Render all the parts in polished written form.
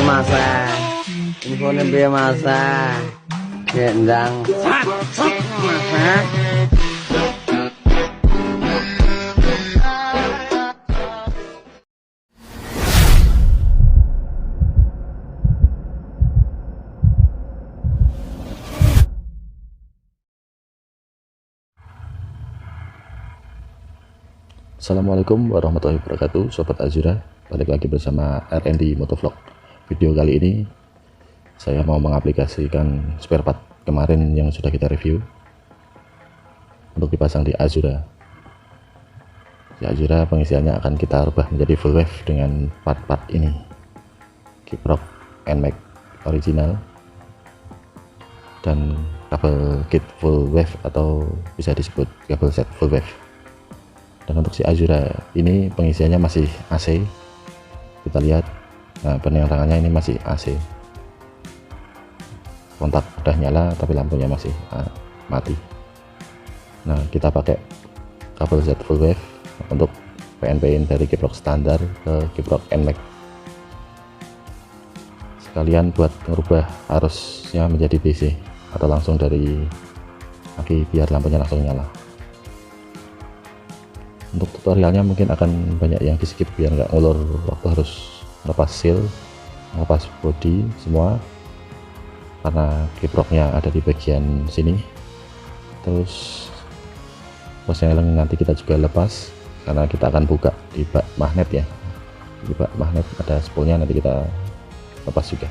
masa infonya biaya masa gendang masa. Assalamualaikum warahmatullahi wabarakatuh, Sobat Azura. Balik lagi bersama RND Motovlog. Video kali ini saya mau mengaplikasikan spare part kemarin yang sudah kita review untuk dipasang di Azura. Di Azura pengisiannya akan kita rubah menjadi full wave dengan part-part ini, kiprok NMAX original dan kabel kit full wave atau bisa disebut kabel set full wave. Dan untuk si Azura ini pengisiannya masih AC. Kita lihat, nah penerangannya ini masih AC. Kontak udah nyala tapi lampunya masih mati. Nah kita pakai kabel Z full wave untuk PNP-in dari kiprok standar ke kiprok NMAX. Sekalian buat merubah arusnya menjadi DC atau langsung dari aki biar lampunya langsung nyala. Untuk tutorialnya mungkin akan banyak yang di skip biar nggak ngulur waktu harus lepas seal, lepas body semua, karena kiproknya ada di bagian sini. Terus persneling nanti kita juga lepas karena kita akan buka di bak magnet ya. Di bak magnet ada spoolnya, nanti kita lepas juga.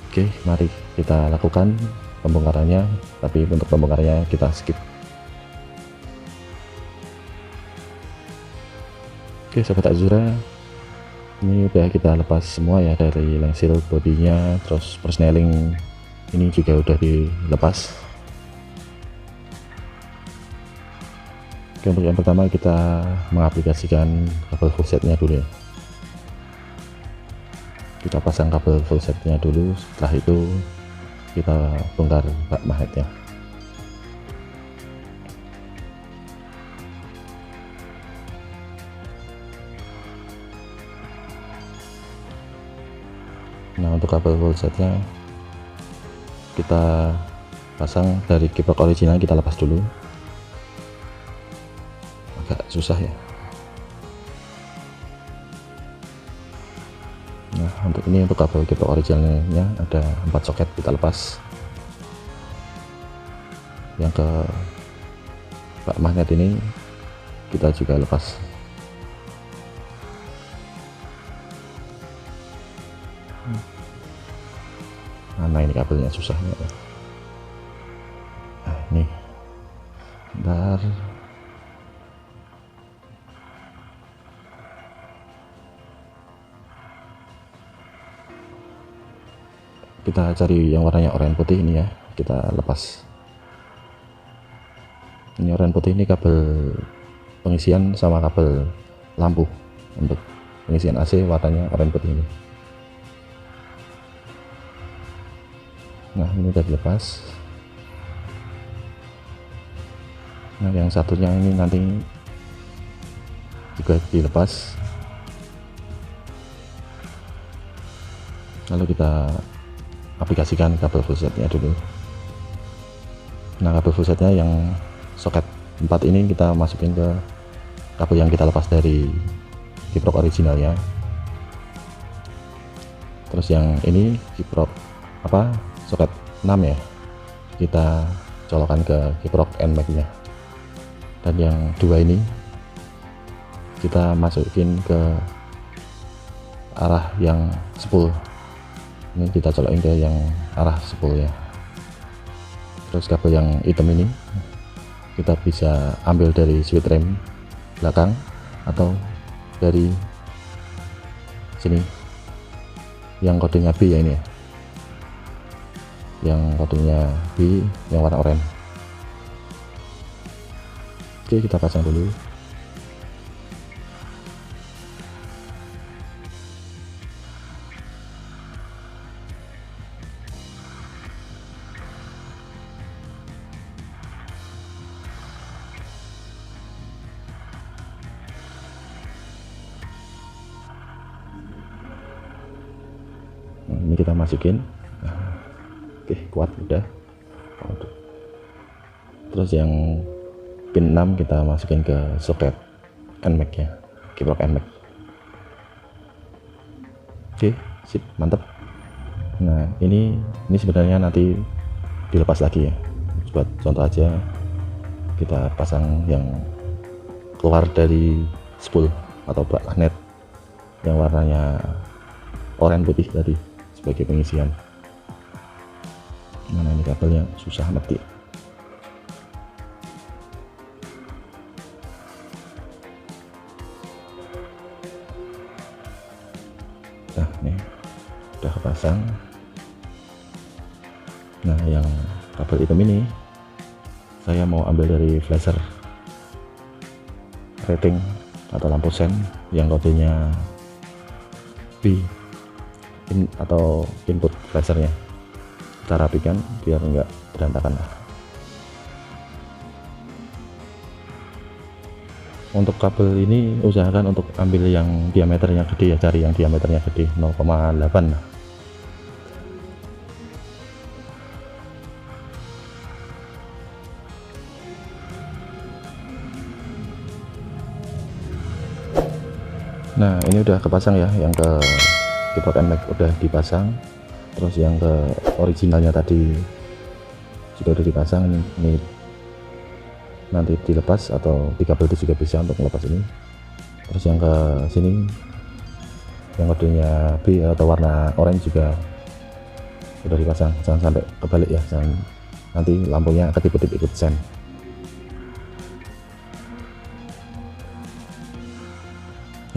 Oke, mari kita lakukan pembongkarannya, tapi untuk pembongkarannya kita skip. Oke Sobat Azura, ini udah kita lepas semua ya, dari lensil bodinya, terus persneling ini juga udah dilepas. Oke, untuk yang pertama kita mengaplikasikan kabel full setnya dulu ya. Kita pasang kabel full setnya dulu, setelah itu kita bongkar bak magnetnya. Nah untuk kabel full setnya kita pasang dari kiprok original, kita lepas dulu, agak susah ya. Nah untuk ini, untuk kabel kiprok originalnya ada 4 soket, kita lepas. Yang ke bak magnet ini kita juga lepas. Mana ini kabelnya susahnya ya. Nah ini bentar, kita cari yang warnanya oranye putih ini ya, kita lepas. Ini oranye putih, ini kabel pengisian sama kabel lampu. Untuk pengisian AC warnanya oranye putih ini. Nah ini udah dilepas. Nah yang satunya ini nanti juga dilepas. Lalu kita aplikasikan kabel full setnya dulu. Nah kabel full setnya yang soket 4 ini kita masukin ke kabel yang kita lepas dari kiprok originalnya. Terus yang ini kiprok soket 6 ya, kita colokan ke kiprok NMAX nya. Dan yang dua ini kita masukin ke arah yang spool. Ini kita colokin ke yang arah spool ya. Terus kabel yang hitam ini kita bisa ambil dari switch rem belakang atau dari sini yang kodenya B ya, ini ya, yang kodenya B yang warna oranye. Oke, kita pasang dulu. kita masukin. Oke, kuat udah. Terus yang pin 6 kita masukin ke soket NMAX ya, kiprok NMAX. Oke, sip, mantap. Nah ini sebenarnya nanti dilepas lagi ya, buat contoh aja kita pasang yang keluar dari spool atau bak magnet yang warnanya oranye putih tadi sebagai pengisian. Mana ini kabelnya susah mati. Nah ini udah kepasang. Nah yang kabel hitam ini saya mau ambil dari flasher rating atau lampu sen yang kodenya B atau input flashernya. Kita rapikan biar enggak berantakan. Untuk kabel ini usahakan untuk ambil yang diameternya gede ya, cari yang diameternya gede 0,8. Nah ini udah kepasang ya, yang ke kiprok NMAX udah dipasang. Terus yang ke originalnya tadi juga udah dipasang. Ini nanti dilepas, atau di kabel itu juga bisa untuk melepas ini. Terus yang ke sini yang kodenya B atau warna orange juga udah dipasang. Jangan sampai kebalik ya, jangan nanti lampunya ketip-ketip ikut sen.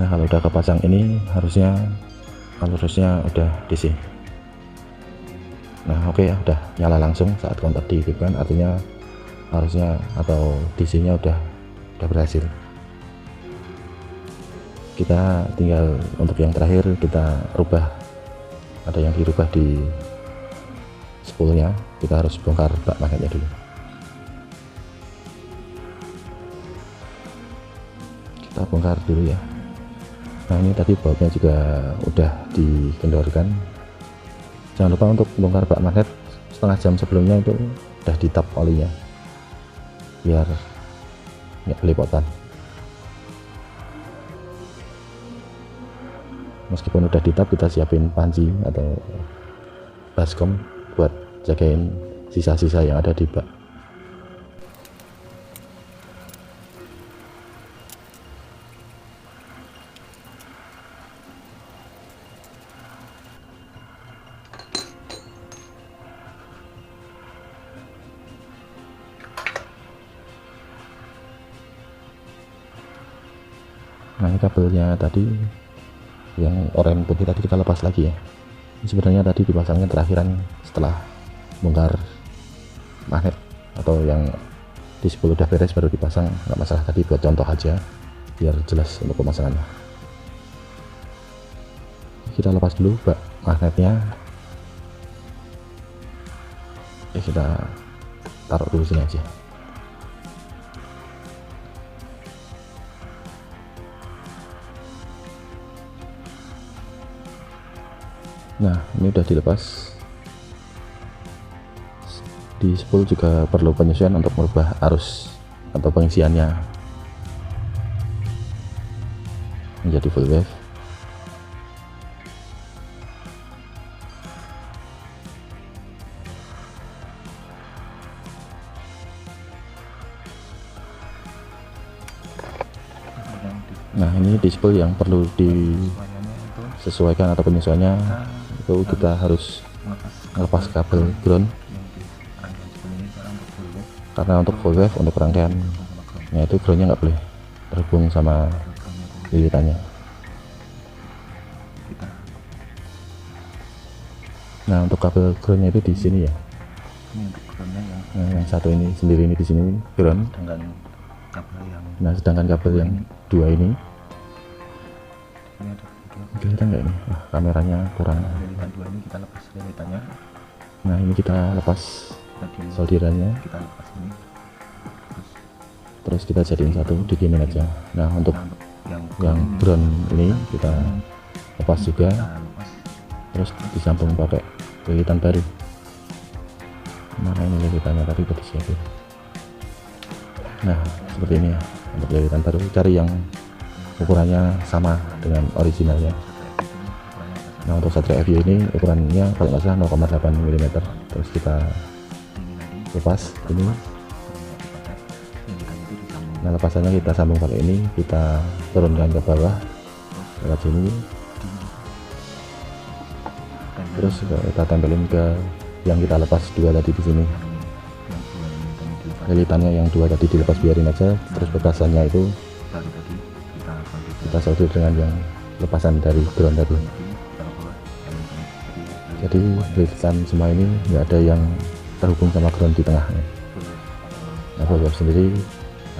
Nah kalau udah kepasang ini harusnya udah DC. Nah oke ya, udah nyala langsung saat kontak diikutkan, artinya harusnya atau DC nya udah berhasil. Kita tinggal untuk yang terakhir kita rubah, ada yang dirubah di spoolnya. Kita harus bongkar bak magnetnya dulu. Kita bongkar dulu ya. Nah ini tadi bautnya juga udah dikendorkan. Jangan lupa untuk bongkar bak magnet setengah jam sebelumnya itu udah ditap olinya biar nggak belepotan. Meskipun udah ditap, kita siapin panci atau baskom buat jagain sisa-sisa yang ada di bak. Nah ini kabelnya tadi yang oranye putih tadi kita lepas lagi ya. Ini sebenarnya tadi dipasangnya terakhiran setelah bongkar magnet, atau yang di spool udah beres baru dipasang, nggak masalah. Tadi buat contoh aja biar jelas untuk pemasangannya. Kita lepas dulu bak magnetnya. Oke, kita taruh dulu sini aja. Nah ini udah dilepas. Di spool juga perlu penyesuaian untuk merubah arus atau pengisiannya menjadi full wave. Nah ini di spool yang perlu disesuaikan atau penyesuaiannya itu kita harus melepas kabel ground, karena untuk full wave untuk rangkaiannya itu groundnya nggak boleh terhubung sama lilitannya. Nah untuk kabel groundnya itu di sini ya. Nah, yang satu ini sendiri ini di sini ground. Nah sedangkan kabel yang dua ini kelihatan nggak ini? Kameranya kurang. Dua ini kita lepas lilitannya. Nah ini kita lepas solderannya. Kita lepas ini. Terus kita jadiin satu, didiemin aja. Nah untuk yang ground ini kita lepas juga. terus disambung pakai lilitan baru. Mana ini lilitannya tadi udah disiapin. Nah seperti ini ya untuk lilitan baru, cari yang ukurannya sama dengan originalnya. Nah untuk Satria FU ini ukurannya kalau nggak salah 0,8 mm, terus kita lepas ini. Nah lepasannya kita sambung pakai ini, kita turunkan ke bawah lewat sini, terus kita tempelin ke yang kita lepas dua tadi di sini. Lilitannya yang dua tadi dilepas biarin aja, terus bekasannya itu kita solder dengan yang lepasan dari ground tadi. Jadi lilitan semua ini nggak ada yang terhubung sama ground di tengah. Nah web sendiri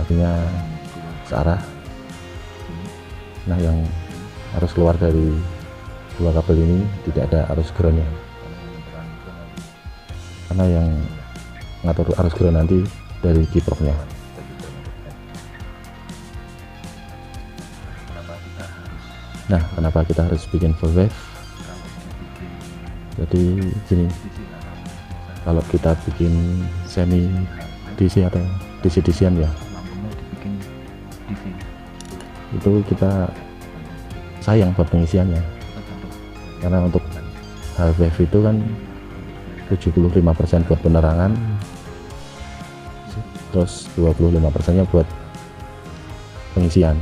artinya searah. Nah yang harus keluar dari dua kabel ini tidak ada arus groundnya, karena yang ngatur arus ground nanti dari kiproknya. Nah kenapa kita harus bikin full wave? Jadi gini, kalau kita bikin semi DC atau DC-DCan ya, itu kita sayang buat pengisiannya, karena untuk half wave itu kan 75% buat penerangan, terus 25% nya buat pengisian.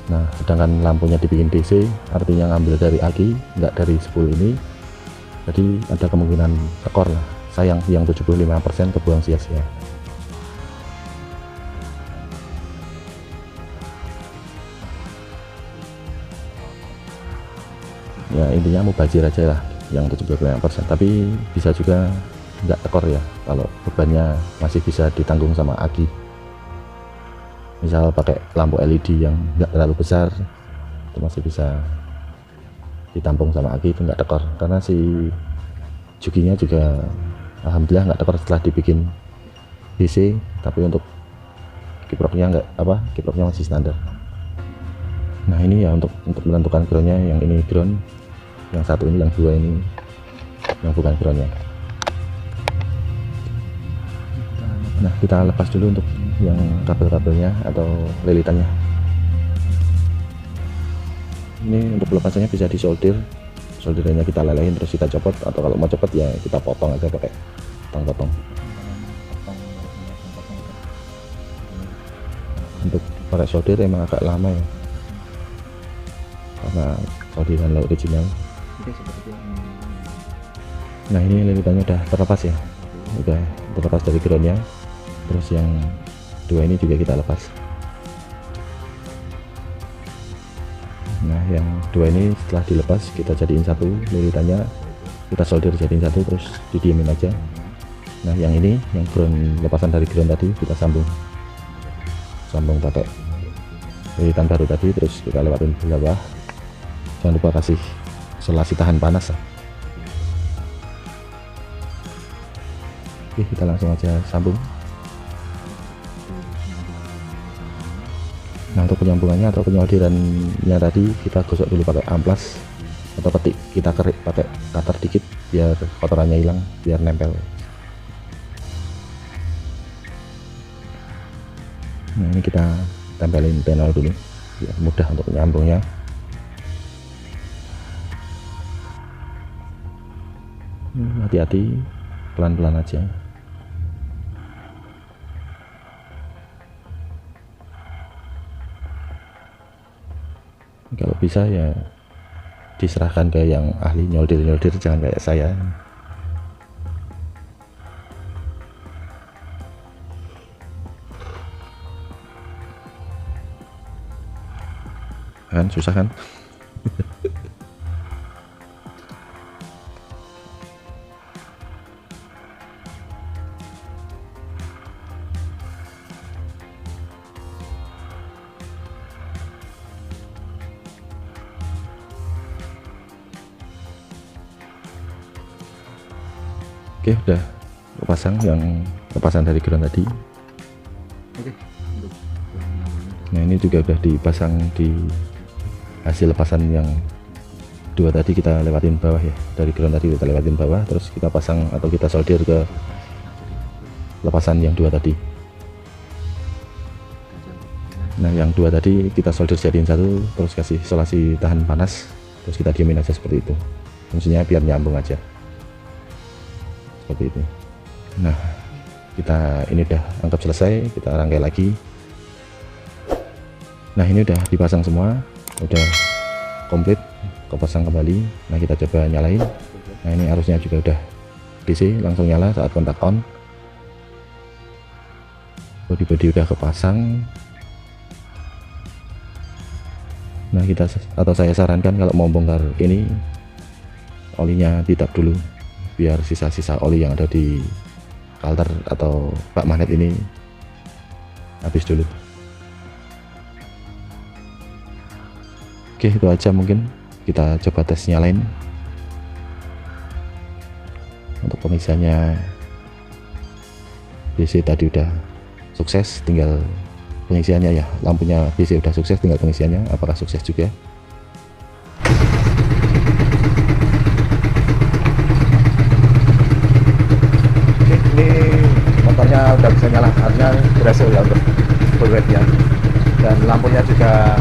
Nah sedangkan lampunya dibikin DC, artinya ngambil dari aki, nggak dari spool ini, jadi ada kemungkinan tekor lah. Sayang yang 75% kebuang sia-sia. Ya intinya mubazir aja lah yang 75%, tapi bisa juga nggak tekor ya kalau bebannya masih bisa ditanggung sama aki. Misal pakai lampu LED yang nggak terlalu besar, itu masih bisa ditampung sama aki, itu nggak tekor, karena si jukinya juga alhamdulillah nggak tekor setelah dibikin DC. Tapi untuk kiproknya kiproknya masih standar. Nah ini ya untuk menentukan groundnya, yang ini ground, yang satu ini, yang dua ini yang bukan groundnya. Nah kita lepas dulu untuk yang kabel-kabelnya atau lilitannya. Ini untuk pelepasannya bisa disolder, solderannya kita lelehin terus kita copot, atau kalau mau copot ya kita potong aja pakai potong. Untuk pakai solder emang agak lama ya, karena solderan original. Nah ini lilitannya udah terlepas ya, udah terlepas dari groundnya. Terus yang dua ini juga kita lepas. Nah yang dua ini setelah dilepas kita jadiin satu, lilitannya kita solder jadiin satu, terus didiemin aja. Nah yang ini yang ground, lepasan dari ground tadi kita sambung pakai lilitan baru tadi, terus kita lewatin ke bawah. Jangan lupa kasih isolasi tahan panas. Oke kita langsung aja sambung. Nah untuk penyambungannya atau penyolderannya tadi kita gosok dulu pakai amplas atau petik, kita kerik pakai cutter dikit biar kotorannya hilang, biar nempel. Nah ini kita tempelin panel dulu biar mudah untuk nyambungnya. Hati-hati, pelan-pelan aja. Kalau bisa ya diserahkan ke yang ahli nyolder, jangan kayak saya. Kan susah kan? Oke udah pasang yang lepasan dari ground tadi. Nah ini juga udah dipasang di hasil lepasan yang dua tadi kita lewatin bawah ya, dari ground tadi kita lewatin bawah, terus kita pasang atau kita solder ke lepasan yang dua tadi. Nah yang dua tadi kita solder jadiin satu, terus kasih isolasi tahan panas, terus kita diemin aja seperti itu, fungsinya biar nyambung aja seperti itu. Nah kita ini udah anggap selesai, kita rangkai lagi. Nah ini udah dipasang semua, udah komplit, kepasang kembali. Nah kita coba nyalain. Nah ini arusnya juga udah DC, langsung nyala saat kontak on. Bodi udah kepasang. Nah kita atau saya sarankan kalau mau bongkar ini, olinya ditap dulu biar sisa-sisa oli yang ada di kalter atau bak magnet ini habis dulu. Oke, itu aja, mungkin kita coba tes nyalain. Untuk pengisiannya DC tadi udah sukses, tinggal pengisiannya ya, lampunya DC udah sukses, tinggal pengisiannya apakah sukses juga. Ini motornya udah bisa nyala, artinya berhasil ya untuk full weight ya, dan lampunya juga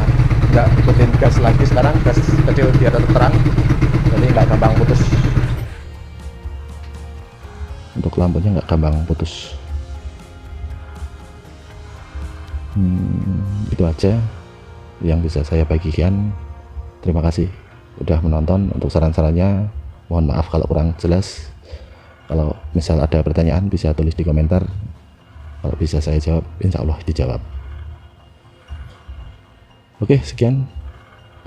nggak ikutin gas lagi, sekarang gas kecil biar tetap terang, jadi nggak gampang putus. Untuk lampunya nggak gampang putus. Itu aja yang bisa saya bagikan. Terima kasih udah menonton. Untuk saran-sarannya mohon maaf kalau kurang jelas. Kalau misal ada pertanyaan bisa tulis di komentar, kalau bisa saya jawab, insya Allah dijawab. Oke, sekian,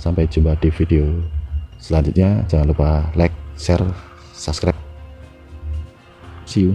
sampai jumpa di video selanjutnya. Jangan lupa like, share, subscribe. See you.